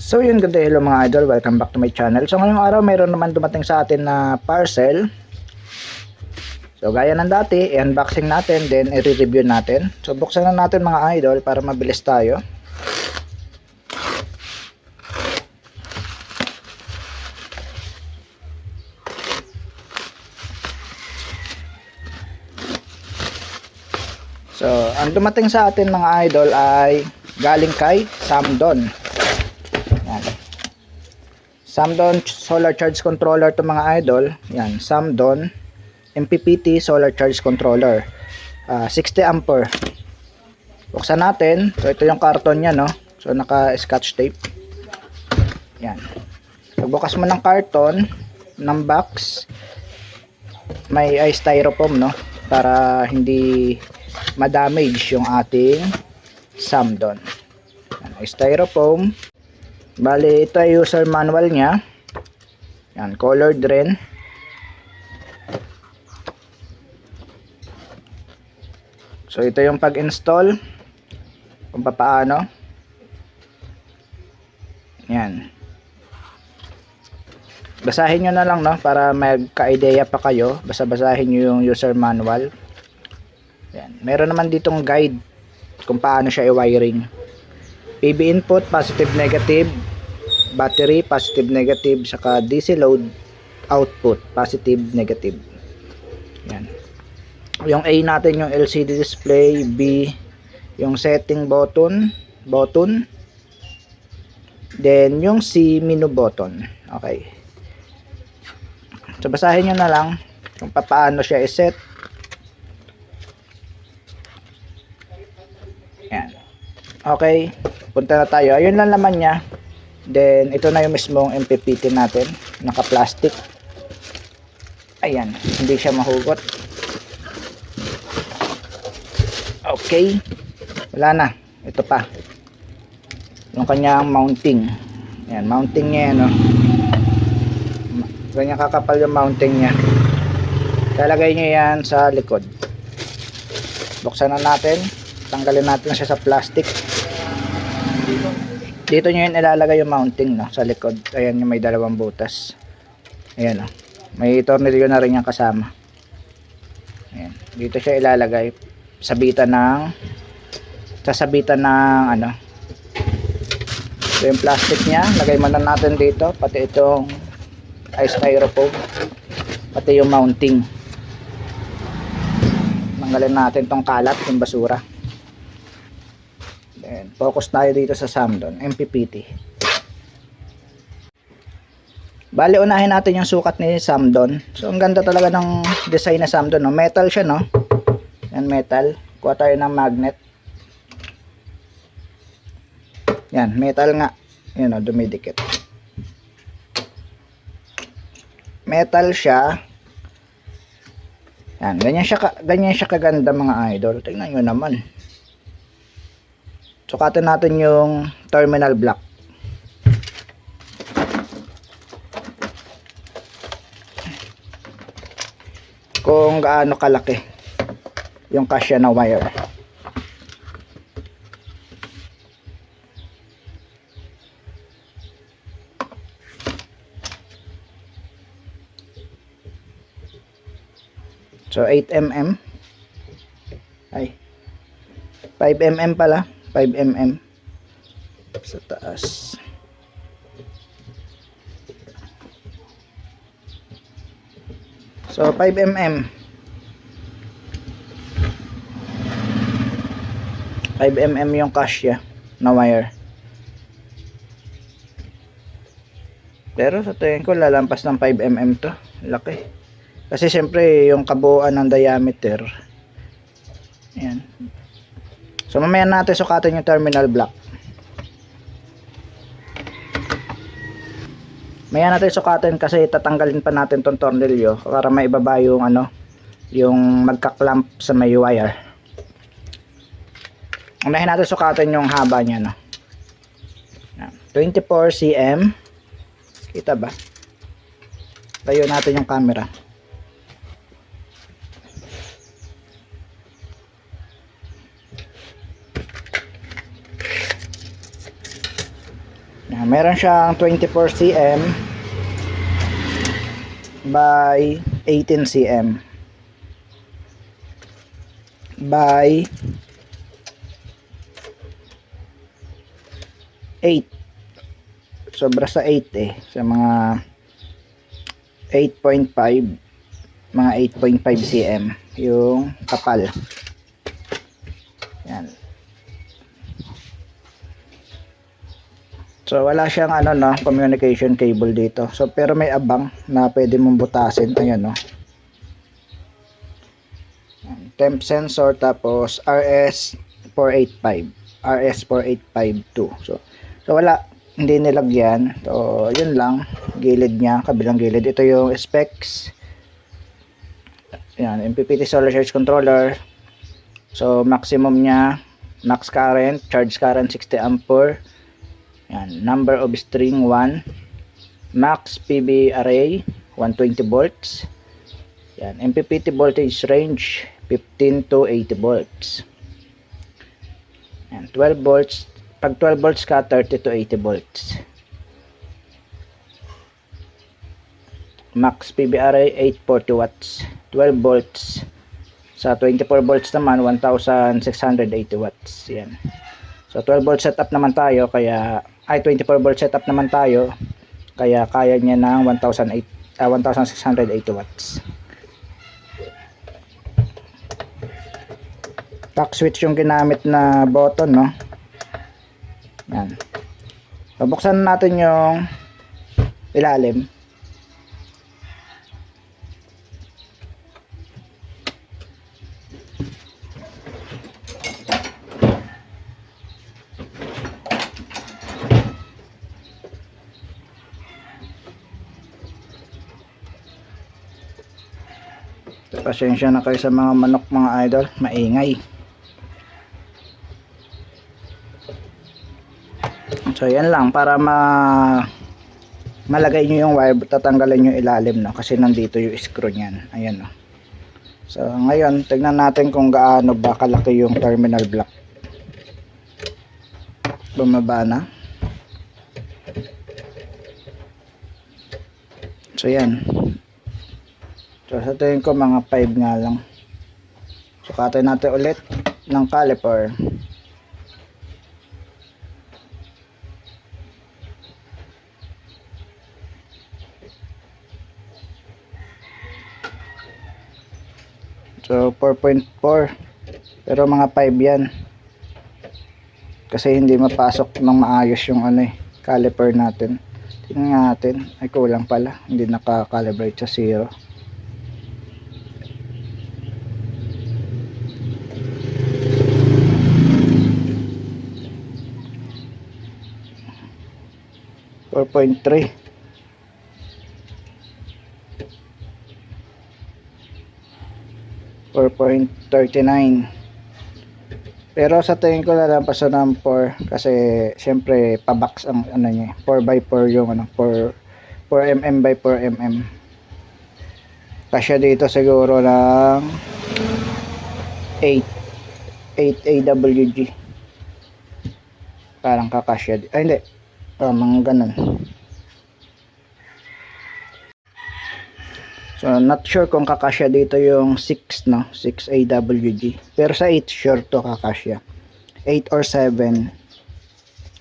So yun, good day, hello mga idol, welcome back to my channel. So ngayong araw mayroon naman dumating sa atin na parcel. So gaya ng dati, i-unboxing natin, then i-review natin. So buksan na natin mga idol para mabilis tayo. So ang dumating sa atin mga idol ay galing kay Samdon. Yan. Samdon solar charge controller to mga idol. Yan, Samdon MPPT solar charge controller. 60 ampere. Buksan natin. So ito yung karton niya, no. So naka scotch tape. Yan. Pagbukas mo ng karton ng box, may styrofoam, no, para hindi ma-damage yung ating Samdon. Yan, styrofoam. Bali ito ay user manual niya. Yan, colored rin. So ito yung pag-install kung paano. Yan. Basahin nyo na lang, no, para magka-ideya pa kayo. Basa-basahin nyo yung user manual. Yan. Meron naman ditong guide kung paano siya i-wiring. PV input, positive, negative. Battery, positive, negative. Saka DC load output, positive, negative. Yan. Yung A natin yung LCD display. B yung setting button. Then yung C menu button. Okay. So basahin nyo na lang kung paano siya i-set. Yan. Okay, punta na tayo. Ayun lang naman niya. Then ito na yung mismong MPPT natin, naka-plastic. Ayan, hindi siya mahugot. Okay. Wala na. Ito pa. Yung kanyang mounting. Ayan, mounting niya yan, no. Ganyan kakapal yung mounting niya. Lalagay nyo yan sa likod. Buksan na natin. Tanggalin natin siya sa plastic. Dito nyo yan ilalagay yung mounting, no, sa likod. Ayan yung may dalawang butas. Ayan, no. May tornilyo na rin yung kasama. Ayan. Dito siya ilalagay. Sasabitan ng ano. So yung plastic niya, lagay muna natin dito. Pati itong styrofoam. Pati yung mounting. Tanggalin natin tong kalat, yung basura. Then, focus tayo dito sa Samdon MPPT. Bali, unahin natin yung sukat ni Samdon. So ang ganda talaga ng design na Samdon, no? Metal siya, no? Yan, metal. Kuha tayo ng magnet. Yan, metal nga. Yan, no, dumidikit. Metal siya. Yan, ganyan siya kaganda mga idol. Tingnan nyo naman. Sukatin natin yung terminal block. Kung gaano kalaki yung kasya na wire. So 8mm. Ay, 5mm pala. 5mm sa taas. So 5mm. 5mm yung kasya na wire. Pero sa tingin ko lalampas ng 5mm to. Laki. Kasi syempre yung kabuuan ng diameter. Ayan. So mamaya natin sukatin yung terminal block. Mamaya natin sukatin kasi tatanggalin pa natin tong tornilyo para maibaba yung ano, yung magka-clamp sa may wire. Unahin natin sukatin yung haba niya, no. 24 cm. Kita ba? Tayo natin yung camera. Meron siyang 24 cm by 18 cm by 8. Sobra sa 8 eh. Sa mga 8.5, mga 8.5 cm yung kapal. Yan. So wala siyang ano no, communication cable dito. So pero may abang na pwede mong butasin. Ayan no. Temp sensor, tapos RS485, RS4852. So wala, hindi nilagyan. So yun lang, gilid niya, kabilang gilid. Ito yung specs. Yan, MPPT solar charge controller. So maximum niya, max current, charge current 60 ampere. Yan, number of string 1, max PV array 120 volts. Yan, MPPT voltage range 15 to 80 volts. Yan, 12 volts. Pag 12 volts ka, 30 to 80 volts. Max PV array 840 watts. 12 volts. Sa 24 volts naman, 1680 watts. Yan. So 12 volt setup naman tayo, kaya 24 volt setup naman tayo, kaya kaya niya ng 1680 watts. Pack switch yung ginamit na button, no? Yan. Bubuksan natin yung ilalim. Pasensya na kayo sa mga manok mga idol, maingay. So yan lang, para malagay nyo yung wire, tatanggalin yung ilalim, no? Kasi nandito yung screw nyan. Ayan, no? So ngayon, tignan natin kung gaano ba kalaki yung terminal block. Bumaba na. So yan. So sa tingin ko mga 5 nga lang. Sukatin natin ulit ng caliper. So 4.4, pero mga 5 yan. Kasi hindi mapasok ng maayos yung caliper natin. Tingnan natin, ay kulang pala, hindi naka-calibrate sa 0. .3 4.39. Pero sa tingin ko lalampas ng 4 kasi syempre pabox ang niya, 4x4 yung 4mm by 4mm. Kasya dito siguro ng 8 AWG. Parang kakasya. Ay hindi. Mga ganun. So not sure kung kakasya dito yung 6, no? 6 AWG. Pero sa 8 sure to kakasya. 8 or 7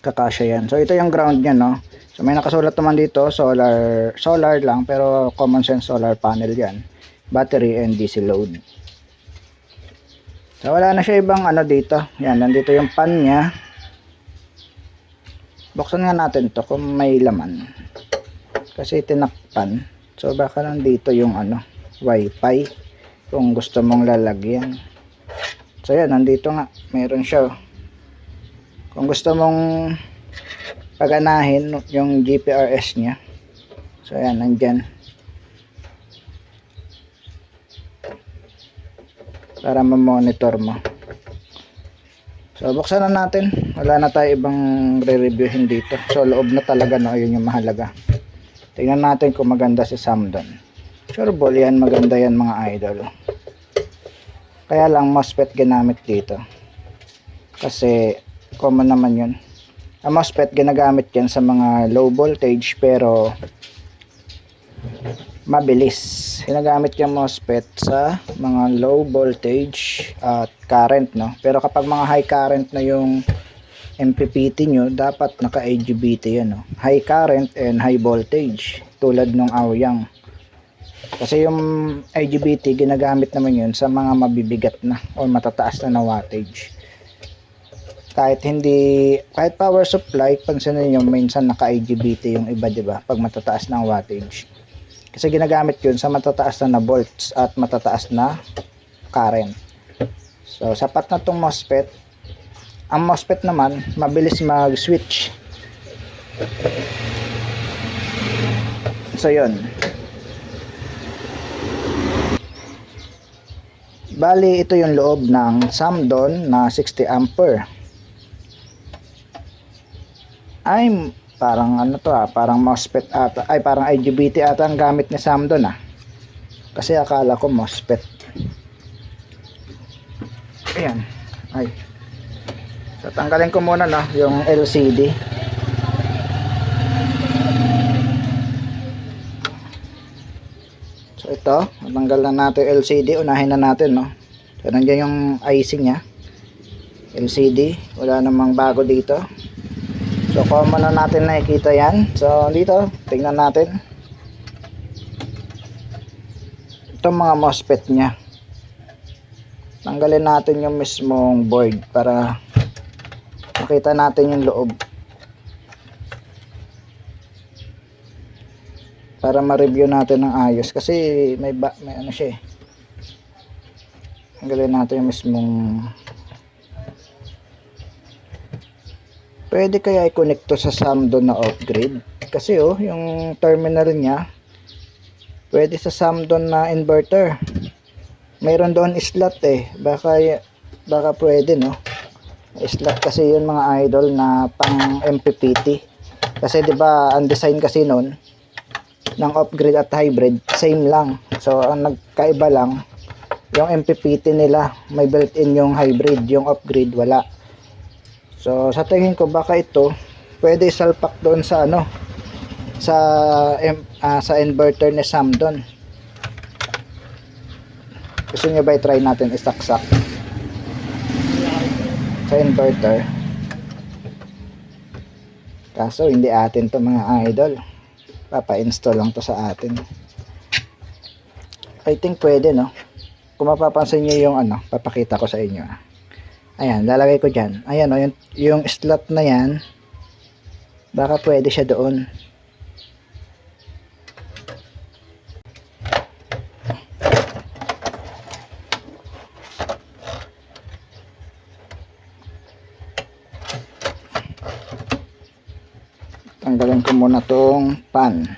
kakasya yan. So ito yung ground niya, no? So may nakasulat naman dito, solar lang, pero common sense solar panel yan. Battery and DC load. So wala na siya ibang dito. Yan, nandito yung pan niya. Buksan nga natin to kung may laman. Kasi tinakpan. So baka nandito yung wifi kung gusto mong lalagyan. So yan, nandito nga. Meron siya. Kung gusto mong paganahin yung GPRS niya. So yan, nandyan. Para ma-monitor mo. So buksan na natin. Wala na tayo ibang re-reviewin dito. So loob na talaga, no? Yun yung mahalaga. Tingnan natin kung maganda si Samdon. Sure ball yan, maganda yan mga idol. Kaya lang MOSFET ginamit dito. Kasi common naman yun. Ang MOSFET ginagamit yan sa mga low voltage pero mabilis. Ginagamit yung MOSFET sa mga low voltage at current, no? Pero kapag mga high current na yung MPPT nyo, dapat naka IGBT yan, no? High current and high voltage tulad ng Aoyang. Kasi yung IGBT ginagamit naman yun sa mga mabibigat na o matataas na wattage. Kahit power supply, pansinin nyo minsan naka IGBT yung iba, di ba? Pag matataas na wattage. Kasi ginagamit yun sa matataas na volts at matataas na current. So sapat na tong MOSFET. Ang MOSFET naman mabilis mag-switch. So yun. Bali ito yung loob ng Samdon na 60 ampere. Ay parang ano to parang MOSFET ata, ay parang IGBT ata ang gamit ni Samdon kasi akala ko MOSFET. Ayan, ay so tanggalin ko muna yung LCD. So ito, natanggal na natin yung LCD. Unahin na natin, so nandiyan yung IC nya LCD, wala namang bago dito. So common na natin nakikita yan. So dito, tingnan natin itong mga MOSFET nya. Tanggalin natin yung mismong board para makita natin yung loob, para ma-review natin ng ayos kasi may ano siya tanggalin natin yung mismong. Pwede kaya i-connect to sa Samdon na off-grid kasi yung terminal nya pwede sa Samdon na inverter. Mayroon doon slot baka pwede, slot kasi yun mga idol na pang MPPT. Kasi 'di ba ang design kasi noon ng off-grid at hybrid same lang. So ang nagkaiba lang yung MPPT nila may built-in yung hybrid, yung off-grid wala. So sa tingin ko baka ito pwede salpak doon sa sa inverter ni Samdon. Gusto nyo ba i-try natin isaksak sa inverter? Kaso hindi atin to mga idol, papa-install lang to sa atin. I think pwede, kung mapapansin nyo yung papakita ko sa inyo. Ayan, lalagay ko dyan. Ayan, yung slot na yan baka pwede siya doon. Tanggalin ko muna tong pan.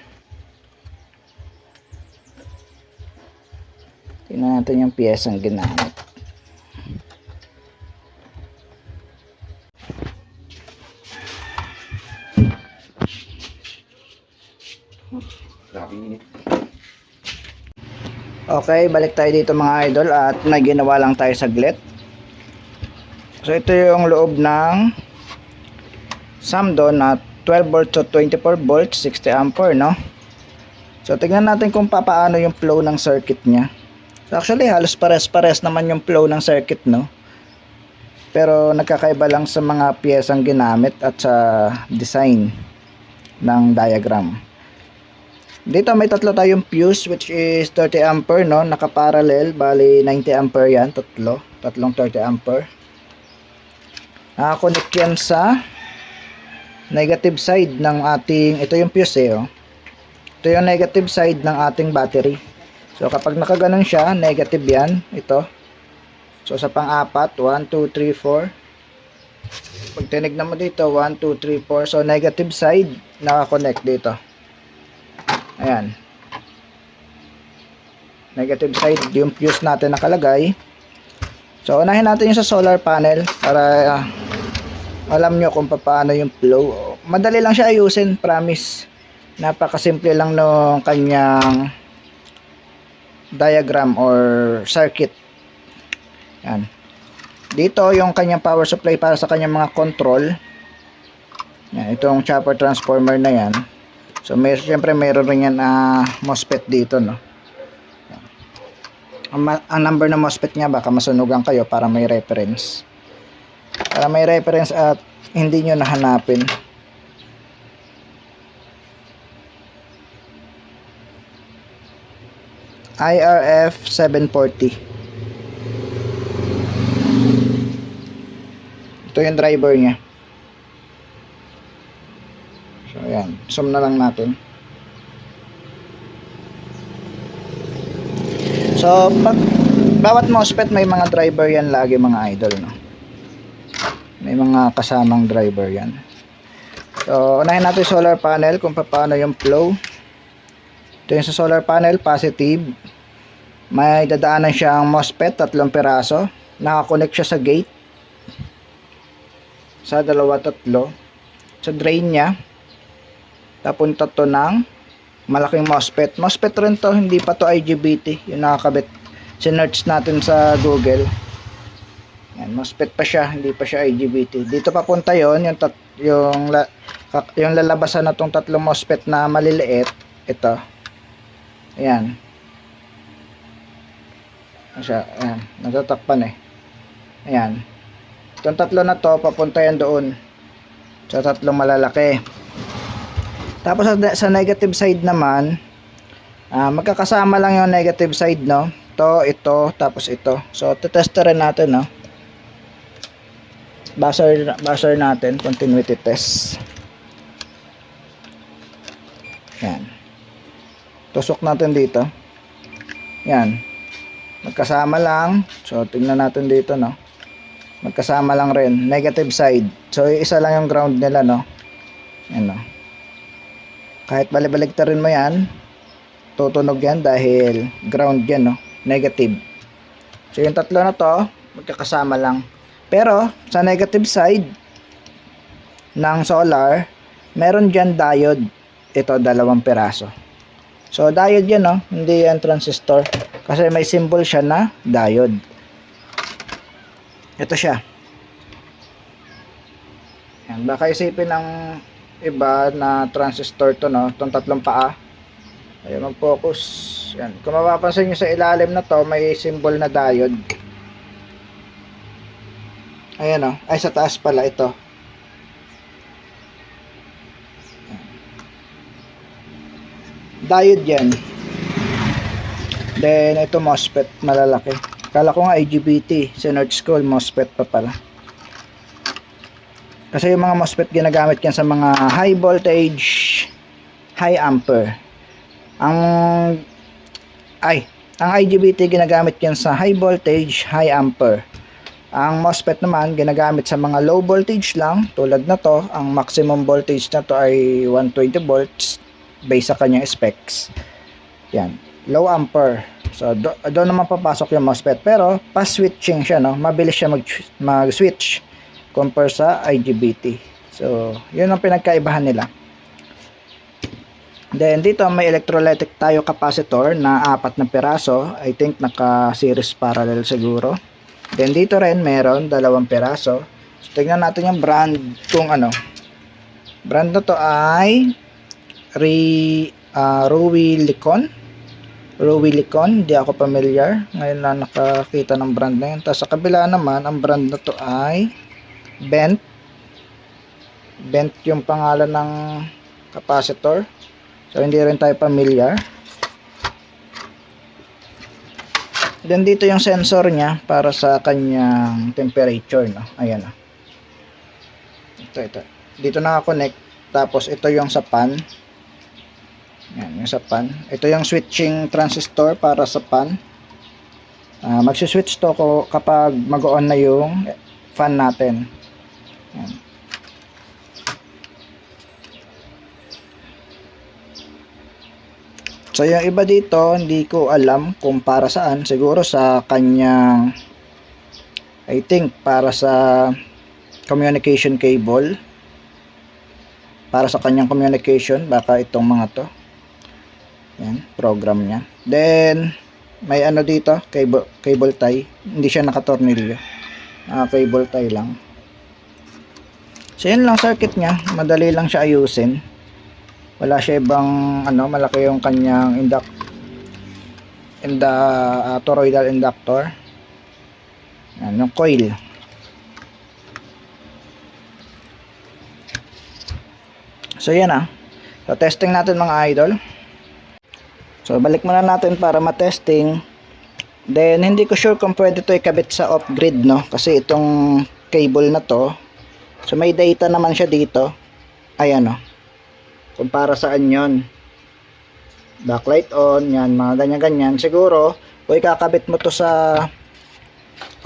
Tingnan natin yung piyesang ginamit. Okay, balik tayo dito mga idol at may ginawa lang tayo saglit. So ito yung loob ng Samdon at 12 volts to 24 volts 60 ampere, So tingnan natin kung paano yung flow ng circuit nya. So actually halos pares-pares naman yung flow ng circuit, pero nagkakaiba lang sa mga piyesang ginamit at sa design ng diagram. Dito may tatlo tayong fuse which is 30 ampere, nakaparallel, bali 90 ampere yan, tatlong 30 ampere. Nakakonect yan sa negative side ng ating, ito yung fuse ito yung negative side ng ating battery. So kapag nakaganon siya, negative yan, ito. So sa pang-apat, 1, 2, 3, 4. Pag tinignan mo dito, 1, 2, 3, 4. So negative side, nakakonect dito. Ayan, negative side yung fuse natin nakalagay. So unahin natin yung sa solar panel para alam nyo kung paano yung flow. Madali lang siya ayusin, promise. Napakasimple lang ng kanyang diagram or circuit. Yan. Dito yung kanyang power supply para sa kanyang mga control. Yan, itong chopper transformer na yan. So syempre mayroon rin yan MOSFET dito, no. Ang number ng MOSFET niya baka masunugan kayo para may reference. Para may reference at hindi nyo nahanapin. IRF 740. Ito yung driver niya. So ayan, zoom na lang natin. So bawat MOSFET may mga driver yan lagi, mga idol, no. May mga kasamang driver yan. So unahin natin solar panel kung paano yung flow. Ito yung sa solar panel, positive. May dadaanan siyang MOSFET, 3 piraso. Nakakonect siya sa gate. Sa 2, 3. Sa drain niya, tapunta to ng malaking MOSFET. MOSFET rin to, hindi pa to IGBT. Yung nakakabit. Sinearch natin sa Google. Yan, MOSFET pa siya, hindi pa siya IGBT. Dito papunta yon yung lalabasan na tong 3 MOSFET na maliliit. Ito. Ayan. Ayan, natatakpan eh. Ayan. Itong 3 na to, papunta yan doon. Sa 3 malalaki. Tapos sa negative side naman, magkakasama lang yung negative side, no? Ito, tapos ito. So, titesterin natin, no? Buzzer natin, continuity test. Yan. Tusok natin dito. Yan. Magkasama lang. So, tingnan natin dito, no? Magkasama lang rin. Negative side. So, isa lang yung ground nila, no? Yan, no? Kahit balibaligtarin mo yan, tutunog yan dahil ground yan, no? Negative. So, yung 3 na to, magkakasama lang. Pero, sa negative side ng solar, meron dyan diode. Ito, 2 piraso. So, diode yan, no? Hindi yan transistor. Kasi may symbol siya na diode. Ito siya. Yan. Baka isipin ng iba na transistor to, no? Itong 3 paa. Ayun, mag-focus. Yan. Kung mapapansin nyo sa ilalim na to, may symbol na diode. Ayan, no? Ay, sa taas pala ito. Diode yan. Then ito MOSFET malalaki. Kala ko nga IGBT, sinearch ko MOSFET pa pala. Kasi yung mga MOSFET ginagamit yan sa mga high voltage, high ampere. Ang IGBT ginagamit yan sa high voltage, high ampere. Ang MOSFET naman ginagamit sa mga low voltage lang, tulad na to. Ang maximum voltage na to ay 120 volts based sa kanyang specs. Yan, low ampere. So doon naman papasok yung MOSFET, pero pa-switching siya, no? Mabilis siya mag-switch compare sa IGBT. So yun ang pinagkaibahan nila. Then dito may electrolytic tayo capacitor na 4 na piraso. I think naka-series parallel siguro. Then dito rin meron 2 piraso. So tingnan natin yung brand kung ano. Brand na to ay Rowilicon. Hindi ako familiar. Ngayon lang nakakita ng brand na yun. Tapos sa kabila naman, ang brand na to ay Bent yung pangalan ng capacitor. So hindi rin tayo familiar. Then dito yung sensor niya para sa kanyang temperature, no? Ayan, no? Ito. Dito naka-connect. Tapos ito yung sa pan. Yan, yung sa pan. Ito yung switching transistor para sa pan. Magsi-switch to kapag mag-on na yung fan natin. Yan. So yung iba dito, hindi ko alam kung para saan. Siguro sa kanyang, I think para sa communication cable. Para sa kanyang communication, baka itong mga to. Yan, program niya. Then may ano dito, cable tie. Hindi siya nakatornilyo. Cable tie lang. So yun lang circuit niya, madali lang siya ayusin. Wala siya ibang malaki yung kanyang toroidal inductor. Yan, yung coil. So yan So testing natin mga idol. So balik muna natin para matesting. Then hindi ko sure kung pwede to ikabit sa off-grid, no? Kasi itong cable na to, so may data naman siya dito. Ayan kung para saan yon. Backlight on, yan, mga ganyan-ganyan. Siguro, kung ikakabit mo to sa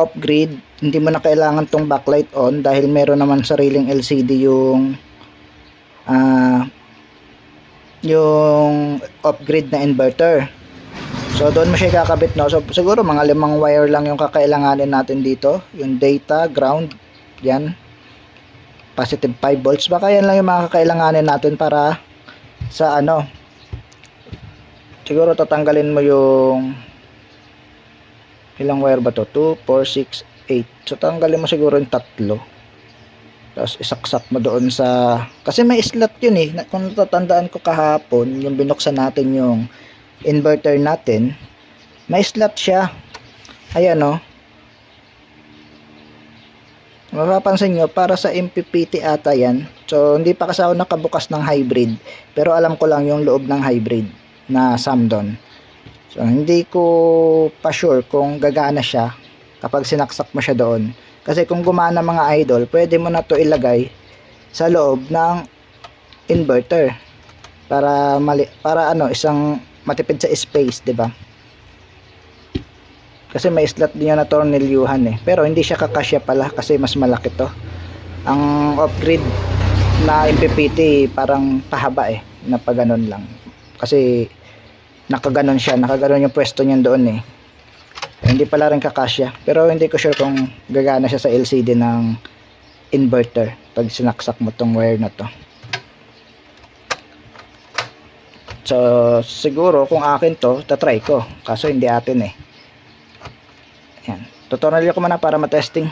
off-grid, hindi mo na kailangan tong backlight on dahil meron naman sariling LCD yung off-grid na inverter. So doon mo siya ikakabit, no? So siguro mga 5 wire lang yung kakailanganin natin dito. Yung data, ground, yan. Positive 5 volts. Baka yan lang yung mga kakailanganin natin para sa siguro tatanggalin mo yung ilang wire ba to? 2, 4, 6, 8. So tanggalin mo siguro yung 3. Tapos isaksak mo doon sa, kasi may slot yun kung natatandaan ko kahapon, yung binuksan natin yung inverter natin, may slot siya. Ayan mapapansin nyo, para sa MPPT ata yan. So hindi pa kasi ako nakabukas ng hybrid, pero alam ko lang yung loob ng hybrid na Samdon. So hindi ko pa sure kung gagana siya kapag sinaksak mo siya doon. Kasi kung gumana mga idol, pwede mo na to ilagay sa loob ng inverter para isang matipid sa space, 'di ba? Kasi may slot din yan na tornilyuhan pero hindi siya kakasya pala kasi mas malaki to. Ang off-grid na MPPT parang pahaba na pa ganun lang. Kasi nakaganon yung pwesto niyan doon hindi pala rin kakasya. Pero hindi ko sure kung gagana siya sa LCD ng inverter pag sinaksak mo tong wire na to. So siguro kung akin to, tatry ko. Kaso hindi atin Yan. Tutorial ko muna para matesting.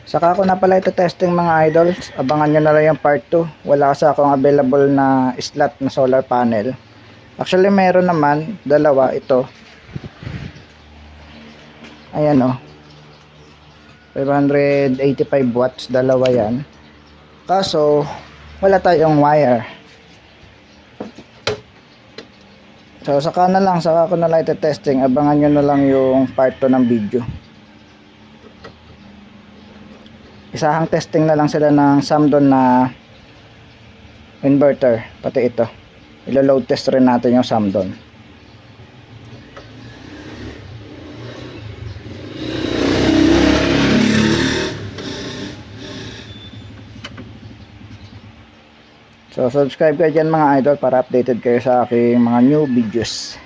Saka ko na pala ito testing mga idol. Abangan nyo na lang yung part 2. Wala kasi akong available na slot na solar panel. Actually meron naman, dalawa ito. Ayan 585 watts, dalawa yan. Kaso wala tayong wire. So saka ko na lang ite-testing. Abangan nyo na lang yung part 2 ng video. Isahang testing na lang sila ng Samdon na inverter, pati ito. Ilo-load test rin natin yung Samdon. So subscribe kayo dyan mga idol para updated kayo sa aking mga new videos.